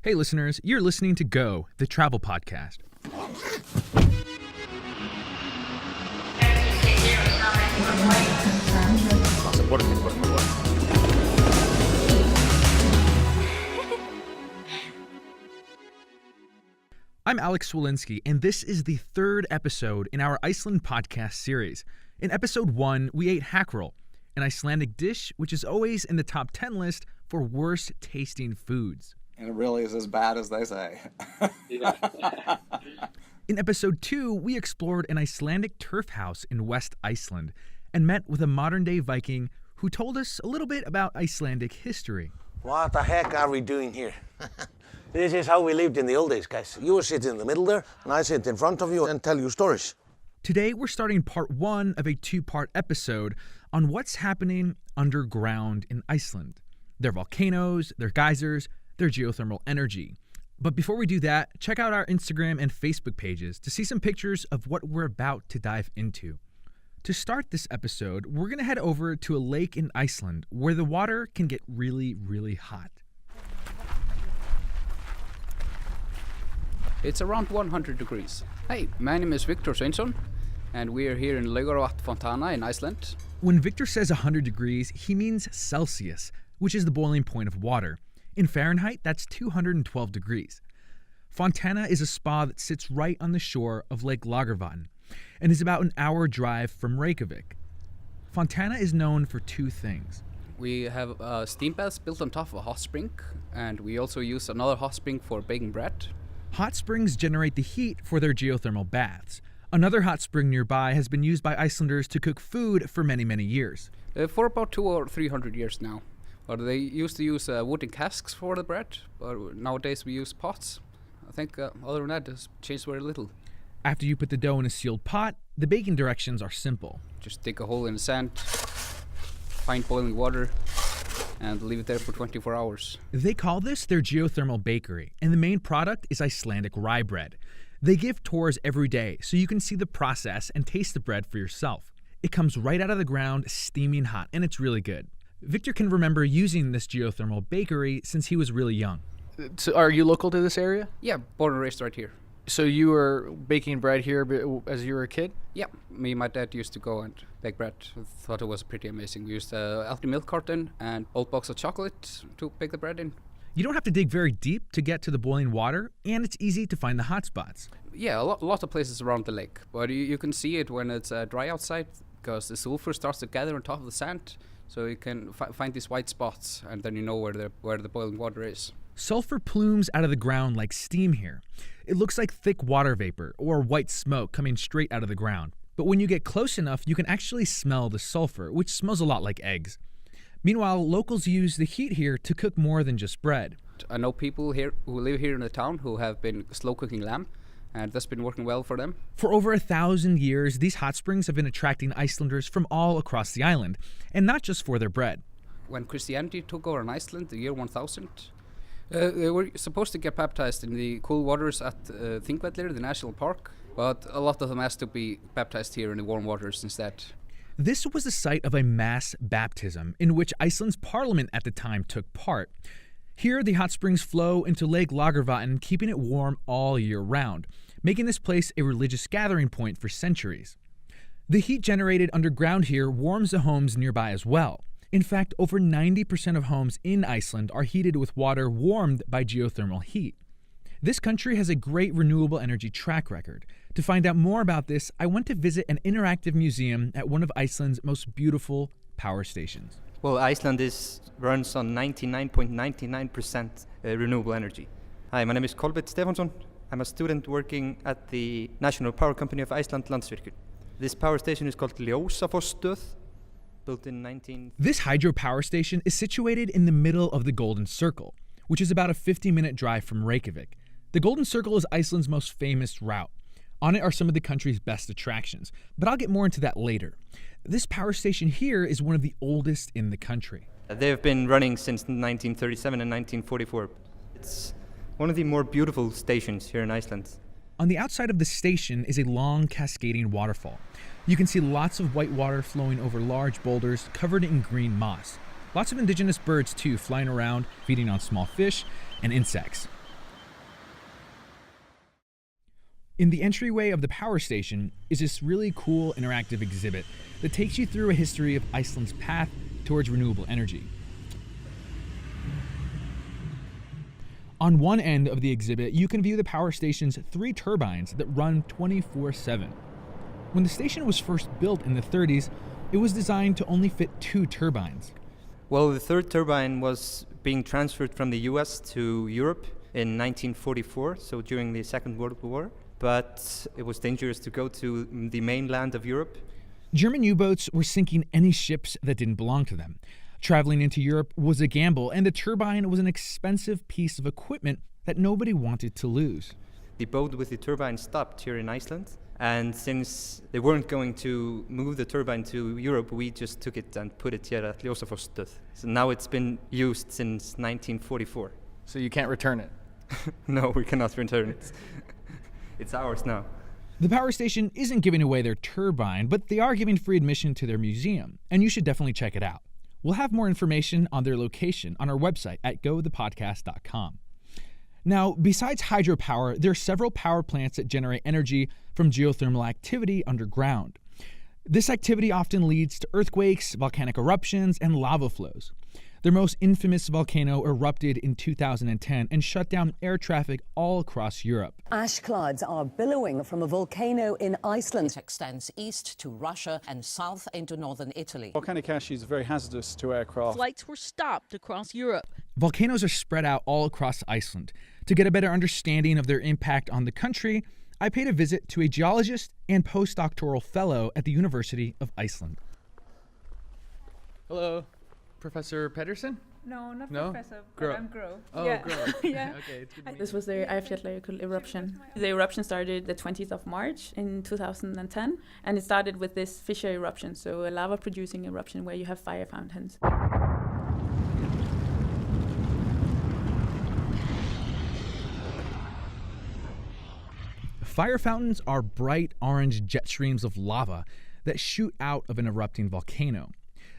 Hey listeners, you're listening to Go, the travel podcast. I'm Alex Swolinski, and this is the third episode in our Iceland podcast series. In episode 1, we ate hackroll, an Icelandic dish which is always in the top 10 list for worst tasting foods. And it really is as bad as they say. In episode 2, we explored an Icelandic turf house in West Iceland and met with a modern-day Viking who told us a little bit about Icelandic history. What the heck are we doing here? This is how we lived in the old days, guys. You sit in the middle there, and I sit in front of you and tell you stories. Today, we're starting part 1 of a 2-part episode on what's happening underground in Iceland. Their volcanoes, their geysers, their geothermal energy. But before we do that, check out our Instagram and Facebook pages to see some pictures of what we're about to dive into. To start this episode, we're going to head over to a lake in Iceland where the water can get really, really hot. It's around 100 degrees. Hey, my name is Victor Sveinsson, and we are here in Laugarvatn Fontana in Iceland. When Victor says 100 degrees, he means Celsius, which is the boiling point of water. In Fahrenheit, that's 212 degrees. Fontana is a spa that sits right on the shore of Lake Laugarvatn and is about an hour drive from Reykjavik. Fontana is known for 2 things. We have steam baths built on top of a hot spring, and we also use another hot spring for baking bread. Hot springs generate the heat for their geothermal baths. Another hot spring nearby has been used by Icelanders to cook food for many, many years. For about 200 or 300 years now. But they used to use wooden casks for the bread, but nowadays we use pots. I think other than that, it's changed very little. After you put the dough in a sealed pot, the baking directions are simple. Just dig a hole in the sand, find boiling water, and leave it there for 24 hours. They call this their Geothermal Bakery, and the main product is Icelandic rye bread. They give tours every day so you can see the process and taste the bread for yourself. It comes right out of the ground, steaming hot, and it's really good. Victor can remember using this geothermal bakery since he was really young. So are you local to this area? Yeah, born and raised right here. So you were baking bread here as you were a kid? Yeah, me and my dad used to go and bake bread. I thought it was pretty amazing. We used an empty milk carton and old box of chocolate to bake the bread in. You don't have to dig very deep to get to the boiling water, and it's easy to find the hot spots. Yeah, a lot of places around the lake, but you can see it when it's dry outside because the sulfur starts to gather on top of the sand. So you can find these white spots, and then you know where the boiling water is. Sulfur plumes out of the ground like steam here. It looks like thick water vapor or white smoke coming straight out of the ground. But when you get close enough, you can actually smell the sulfur, which smells a lot like eggs. Meanwhile, locals use the heat here to cook more than just bread. I know people here who live here in the town who have been slow cooking lamb, and that's been working well for them. For over 1,000 years, these hot springs have been attracting Icelanders from all across the island, and not just for their bread. When Christianity took over in Iceland, the year 1000, they were supposed to get baptized in the cool waters at Thingvellir, the national park, but a lot of them asked to be baptized here in the warm waters instead. This was the site of a mass baptism in which Iceland's parliament at the time took part. Here, the hot springs flow into Lake Laugarvatn, keeping it warm all year round, making this place a religious gathering point for centuries. The heat generated underground here warms the homes nearby as well. In fact, over 90% of homes in Iceland are heated with water warmed by geothermal heat. This country has a great renewable energy track record. To find out more about this, I went to visit an interactive museum at one of Iceland's most beautiful power stations. Well, Iceland runs on 99.99% renewable energy. Hi, my name is Kolbeinn Stefánsson. I'm a student working at the National Power Company of Iceland, Landsvirkjun. This power station is called Ljósafossstöð, built in 19... This hydropower station is situated in the middle of the Golden Circle, which is about a 50-minute drive from Reykjavik. The Golden Circle is Iceland's most famous route. On it are some of the country's best attractions, but I'll get more into that later. This power station here is one of the oldest in the country. They've been running since 1937 and 1944. It's one of the more beautiful stations here in Iceland. On the outside of the station is a long cascading waterfall. You can see lots of white water flowing over large boulders covered in green moss. Lots of indigenous birds too flying around, feeding on small fish and insects. In the entryway of the power station is this really cool interactive exhibit that takes you through a history of Iceland's path towards renewable energy. On one end of the exhibit, you can view the power station's 3 turbines that run 24/7. When the station was first built in the 30s, it was designed to only fit 2 turbines. Well, the third turbine was being transferred from the US to Europe in 1944, so during the Second World War. But it was dangerous to go to the mainland of Europe. German U-boats were sinking any ships that didn't belong to them. Traveling into Europe was a gamble, and the turbine was an expensive piece of equipment that nobody wanted to lose. The boat with the turbine stopped here in Iceland, and since they weren't going to move the turbine to Europe, we just took it and put it here at Ljósafosstöð. So now it's been used since 1944. So you can't return it. No, we cannot return it. It's ours now. The power station isn't giving away their turbine, but they are giving free admission to their museum, and you should definitely check it out. We'll have more information on their location on our website at gothepodcast.com. Now, besides hydropower, there are several power plants that generate energy from geothermal activity underground. This activity often leads to earthquakes, volcanic eruptions, and lava flows. Their most infamous volcano erupted in 2010 and shut down air traffic all across Europe. Ash clouds are billowing from a volcano in Iceland. It extends east to Russia and south into northern Italy. Volcanic ash is very hazardous to aircraft. Flights were stopped across Europe. Volcanoes are spread out all across Iceland. To get a better understanding of their impact on the country, I paid a visit to a geologist and postdoctoral fellow at the University of Iceland. Hello, Professor Pedersen? No, not No? professor, Gro. but I'm Gro. Oh, yeah. Gro. Yeah. Okay, it's good to meet This you. was the Eyjafjallajökull eruption. The eruption started the 20th of March in 2010, and it started with this fissure eruption, so a lava-producing eruption where you have fire fountains. Fire fountains are bright orange jet streams of lava that shoot out of an erupting volcano.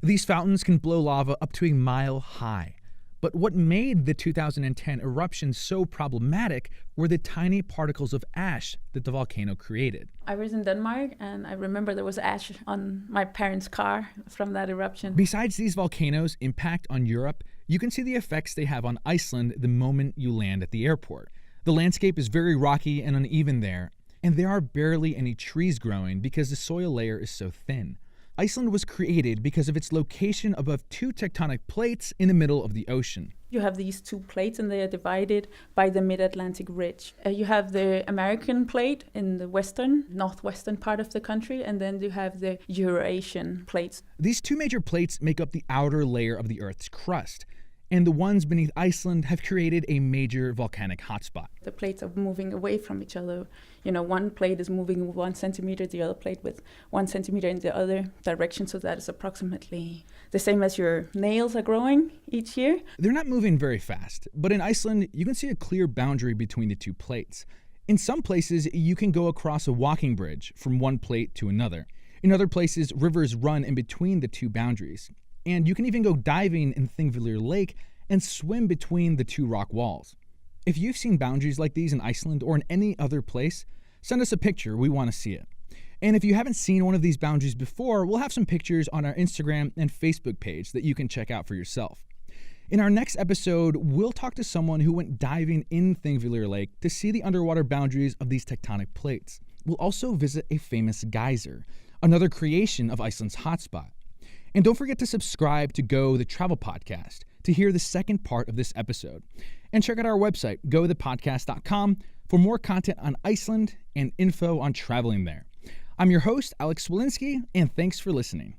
These fountains can blow lava up to a mile high. But what made the 2010 eruption so problematic were the tiny particles of ash that the volcano created. I was in Denmark, and I remember there was ash on my parents' car from that eruption. Besides these volcanoes' impact on Europe, you can see the effects they have on Iceland the moment you land at the airport. The landscape is very rocky and uneven there, and there are barely any trees growing because the soil layer is so thin. Iceland was created because of its location above 2 tectonic plates in the middle of the ocean. You have these 2 plates, and they are divided by the mid-Atlantic ridge. You have the American plate in the northwestern part of the country, and then you have the Eurasian plates. These 2 major plates make up the outer layer of the Earth's crust, and the ones beneath Iceland have created a major volcanic hotspot. The plates are moving away from each other. You know, one plate is moving 1 centimeter, the other plate with 1 centimeter in the other direction, so that is approximately the same as your nails are growing each year. They're not moving very fast, but in Iceland, you can see a clear boundary between the 2 plates. In some places, you can go across a walking bridge from one plate to another. In other places, rivers run in between the 2 boundaries. And you can even go diving in Thingvellir Lake and swim between the 2 rock walls. If you've seen boundaries like these in Iceland or in any other place, send us a picture. We want to see it. And if you haven't seen one of these boundaries before, we'll have some pictures on our Instagram and Facebook page that you can check out for yourself. In our next episode, we'll talk to someone who went diving in Thingvellir Lake to see the underwater boundaries of these tectonic plates. We'll also visit a famous geyser, another creation of Iceland's hotspot. And don't forget to subscribe to Go the Travel Podcast to hear the second part of this episode. And check out our website, gothepodcast.com, for more content on Iceland and info on traveling there. I'm your host, Alex Swalinski, and thanks for listening.